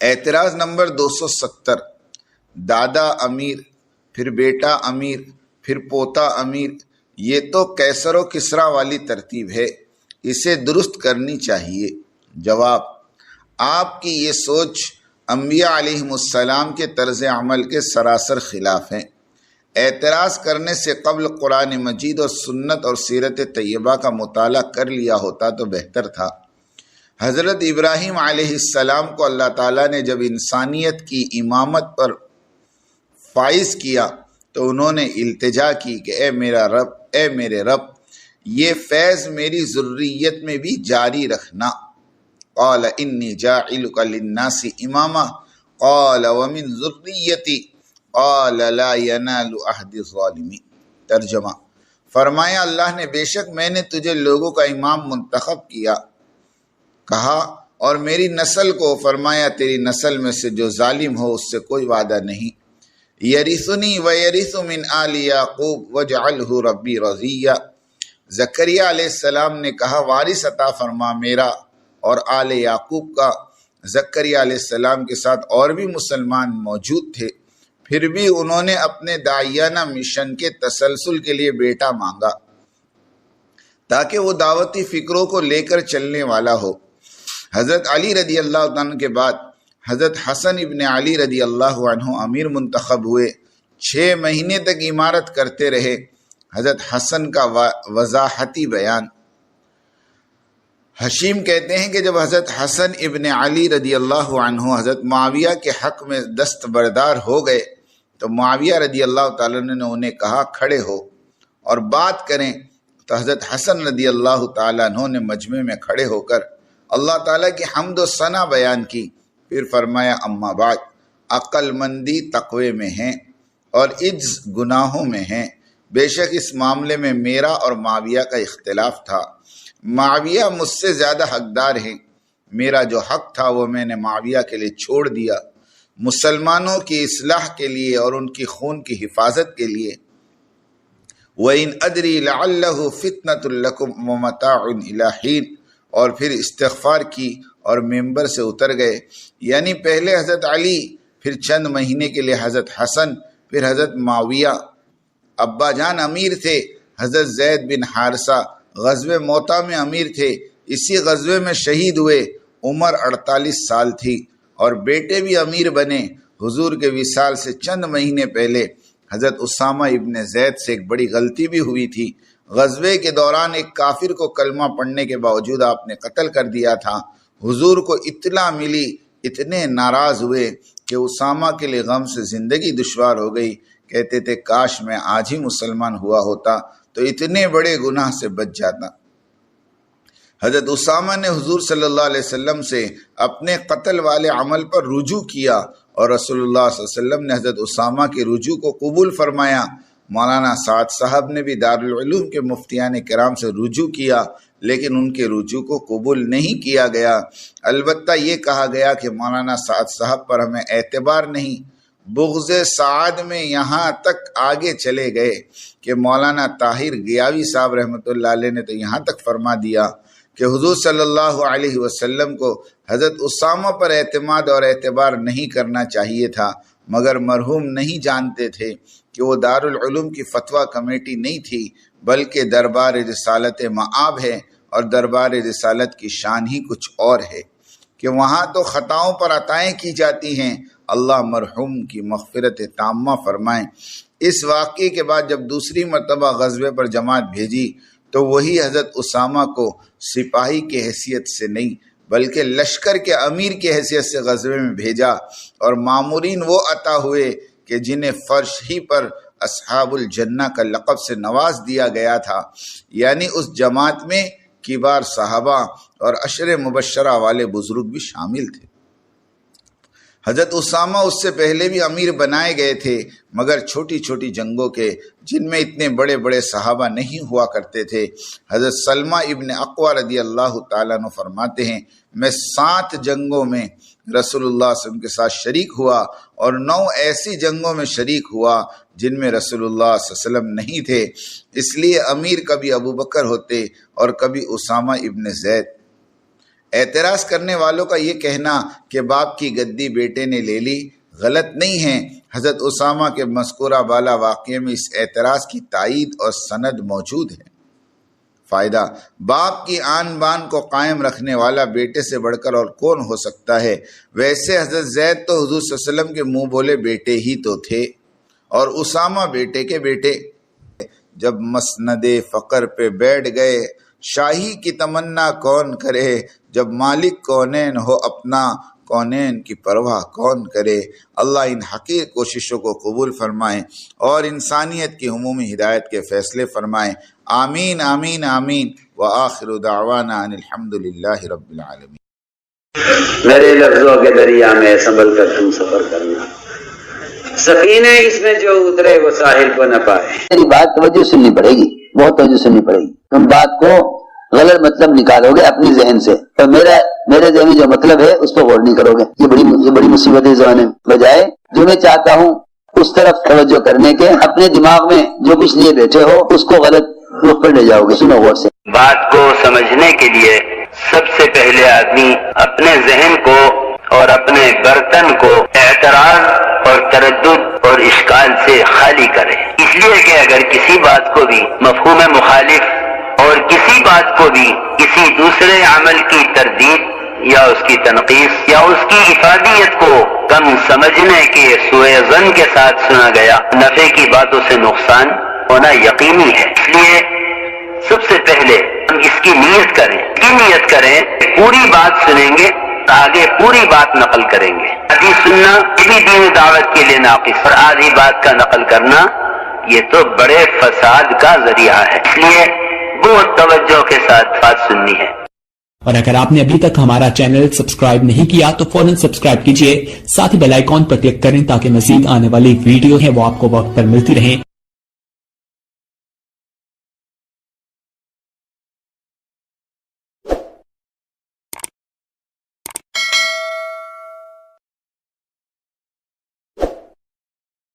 اعتراض نمبر 270، دادا امیر، پھر بیٹا امیر، پھر پوتا امیر، یہ تو کیسر و کسرا والی ترتیب ہے، اسے درست کرنی چاہیے۔ جواب: آپ کی یہ سوچ انبیاء علیہم السلام کے طرز عمل کے سراسر خلاف ہیں۔ اعتراض کرنے سے قبل قرآن مجید اور سنت اور سیرت طیبہ کا مطالعہ کر لیا ہوتا تو بہتر تھا۔ حضرت ابراہیم علیہ السلام کو اللہ تعالیٰ نے جب انسانیت کی امامت پر فائز کیا تو انہوں نے التجا کی کہ اے میرے رب، یہ فیض میری ذریت میں بھی جاری رکھنا۔ قال انی جاعلک للناس اماما قال ومن ذریتی قال لا ینال عہد الظالمین۔ ترجمہ: فرمایا اللہ نے بے شک میں نے تجھے لوگوں کا امام منتخب کیا، کہا اور میری نسل کو، فرمایا تیری نسل میں سے جو ظالم ہو اس سے کوئی وعدہ نہیں۔ یرثنی ویرث من آل یعقوب واجعلہ ربی رضیہ۔ زکریا علیہ السلام نے کہا وارث عطا فرما میرا اور آل یعقوب کا۔ زکریا علیہ السلام کے ساتھ اور بھی مسلمان موجود تھے، پھر بھی انہوں نے اپنے داعیانہ مشن کے تسلسل کے لیے بیٹا مانگا تاکہ وہ دعوتی فکروں کو لے کر چلنے والا ہو۔ حضرت علی رضی اللہ عنہ کے بعد حضرت حسن ابن علی رضی اللہ عنہ امیر منتخب ہوئے۔ 6 مہینے تک امارت کرتے رہے۔ حضرت حسن کا وضاحتی بیان۔ حشیم کہتے ہیں کہ جب حضرت حسن ابن علی رضی اللہ عنہ حضرت معاویہ کے حق میں دستبردار ہو گئے تو معاویہ رضی اللہ تعالیٰ نے انہیں کہا کھڑے ہو اور بات کریں، تو حضرت حسن رضی اللہ تعالیٰ عنہ نے مجمع میں کھڑے ہو کر اللہ تعالیٰ کی حمد و ثنا بیان کی، پھر فرمایا اما بعد، عقل مندی تقوی میں ہیں اور عجز گناہوں میں ہیں۔ بے شک اس معاملے میں میرا اور معاویہ کا اختلاف تھا، معاویہ مجھ سے زیادہ حقدار ہیں، میرا جو حق تھا وہ میں نے معاویہ کے لیے چھوڑ دیا، مسلمانوں کی اصلاح کے لیے اور ان کی خون کی حفاظت کے لیے۔ وَإِنْ أَدْرِي لَعَلَّهُ فِتْنَةٌ لَكُمْ وَمَتَاعٌ إِلَىٰ حِينٍ، اور پھر استغفار کی اور ممبر سے اتر گئے، یعنی پہلے حضرت علی، پھر چند مہینے کے لیے حضرت حسن، پھر حضرت معاویہ۔ ابا جان امیر تھے، حضرت زید بن حارثہ غزوہ موتا میں امیر تھے، اسی غزوے میں شہید ہوئے، عمر 48 سال تھی، اور بیٹے بھی امیر بنے۔ حضور کے وصال سے چند مہینے پہلے حضرت اسامہ ابن زید سے ایک بڑی غلطی بھی ہوئی تھی۔ غزوے کے دوران ایک کافر کو کلمہ پڑھنے کے باوجود آپ نے قتل کر دیا تھا۔ حضور کو اطلاع ملی، اتنے ناراض ہوئے کہ اسامہ کے لیے غم سے زندگی دشوار ہو گئی۔ کہتے تھے کاش میں آج ہی مسلمان ہوا ہوتا تو اتنے بڑے گناہ سے بچ جاتا۔ حضرت اسامہ نے حضور صلی اللہ علیہ وسلم سے اپنے قتل والے عمل پر رجوع کیا اور رسول اللہ صلی اللہ علیہ وسلم نے حضرت اسامہ کی رجوع کو قبول فرمایا۔ مولانا سعد صاحب نے بھی دارالعلوم کے مفتیان کرام سے رجوع کیا، لیکن ان کے رجوع کو قبول نہیں کیا گیا۔ البتہ یہ کہا گیا کہ مولانا سعد صاحب پر ہمیں اعتبار نہیں۔ بغض سعد میں یہاں تک آگے چلے گئے کہ مولانا طاہر گیاوی صاحب رحمۃ اللہ علیہ نے تو یہاں تک فرما دیا کہ حضور صلی اللہ علیہ وسلم کو حضرت اسامہ پر اعتماد اور اعتبار نہیں کرنا چاہیے تھا، مگر مرحوم نہیں جانتے تھے کہ وہ دارالعلوم کی فتویٰ کمیٹی نہیں تھی، بلکہ دربار رسالت مآب ہے، اور دربار رسالت کی شان ہی کچھ اور ہے کہ وہاں تو خطاؤں پر عطائیں کی جاتی ہیں۔ اللہ مرحوم کی مغفرت تامہ فرمائیں۔ اس واقعے کے بعد جب دوسری مرتبہ غزوے پر جماعت بھیجی تو وہی حضرت اسامہ کو سپاہی کی حیثیت سے نہیں بلکہ لشکر کے امیر کی حیثیت سے غزوے میں بھیجا، اور مامورین وہ عطا ہوئے کہ جنہیں فرش ہی پر اصحاب الجنہ کا لقب سے نواز دیا گیا تھا، یعنی اس جماعت میں کبار صحابہ اور عشر مبشرہ والے بزرگ بھی شامل تھے۔ حضرت اسامہ اس سے پہلے بھی امیر بنائے گئے تھے، مگر چھوٹی چھوٹی جنگوں کے جن میں اتنے بڑے بڑے صحابہ نہیں ہوا کرتے تھے۔ حضرت سلمہ ابن اقویٰ رضی اللہ تعالیٰ عنہ فرماتے ہیں میں 7 جنگوں میں رسول اللہ صلی اللہ علیہ وسلم کے ساتھ شریک ہوا اور 9 ایسی جنگوں میں شریک ہوا جن میں رسول اللہ صلی اللہ علیہ وسلم نہیں تھے، اس لیے امیر کبھی ابو بکر ہوتے اور کبھی اسامہ ابن زید۔ اعتراض کرنے والوں کا یہ کہنا کہ باپ کی گدی بیٹے نے لے لی غلط نہیں ہے۔ حضرت اسامہ کے مذکورہ بالا واقعے میں اس اعتراض کی تائید اور سند موجود ہے۔ فائدہ، باپ کی آن بان کو قائم رکھنے والا بیٹے سے بڑھ کر اور کون ہو سکتا ہے؟ ویسے حضرت زید تو حضور صلی اللہ علیہ وسلم کے منہ بولے بیٹے ہی تو تھے، اور اسامہ بیٹے کے بیٹے۔ جب مسند فقر پہ بیٹھ گئے، شاہی کی تمنا کون کرے؟ جب مالک کونین ہو اپنا، کونین کی پرواہ کون کرے؟ اللہ ان حقیر کوششوں کو قبول فرمائے اور انسانیت کی عمومی ہدایت کے فیصلے فرمائے۔ آمین آمین آمین۔ وآخر دعوانا ان الحمدللہ رب العالمین۔ میرے لفظوں کے دریا میں سنبھل کر تم سفر کرنا، سفینے اس میں جو اترے وہ ساحل کو نہ پائے۔ میری بات توجہ سننی پڑے گی، بہت توجہ سننی پڑے گی۔ تم بات کو غلط مطلب نکالو گے اپنی ذہن سے، اور میرے ذہن میں جو مطلب ہے اس پہ غور نہیں کرو گے۔ یہ بڑی مصیبت ہے زمانے میں۔ بجائے جو میں چاہتا ہوں اس طرف توجہ کرنے کے، اپنے دماغ میں جو کچھ لیے بیٹھے ہو اس کو غلط رخ پر لے جاؤ گے۔ سنو غور سے۔ بات کو سمجھنے کے لیے سب سے پہلے آدمی اپنے ذہن کو اور اپنے برتن کو اعتراض اور تردد اور اشکال سے خالی کرے، اس لیے کہ اگر کسی بات کو بھی مفہوم مخالف اور کسی بات کو بھی کسی دوسرے عمل کی تردید یا اس کی تنقیص یا اس کی افادیت کو کم سمجھنے کے سوء ظن کے ساتھ سنا گیا، نفع کی باتوں سے نقصان ہونا یقینی ہے۔ اس لیے سب سے پہلے ہم اس کی نیت کریں، پوری بات سنیں گے، آگے پوری بات نقل کریں گے۔ آدھی سننا یہ بھی دین دعوت کے لیے ناقص، اور آدھی بات کا نقل کرنا یہ تو بڑے فساد کا ذریعہ ہے۔ اس لیے بہت توجہ کے ساتھ بات سننی ہے۔ اور اگر آپ نے ابھی تک ہمارا چینل سبسکرائب نہیں کیا تو فوراً سبسکرائب کیجئے، ساتھ ہی بیل آئیکن پر کلک کریں تاکہ مزید آنے والی ویڈیو ہے وہ آپ کو وقت پر ملتی رہیں۔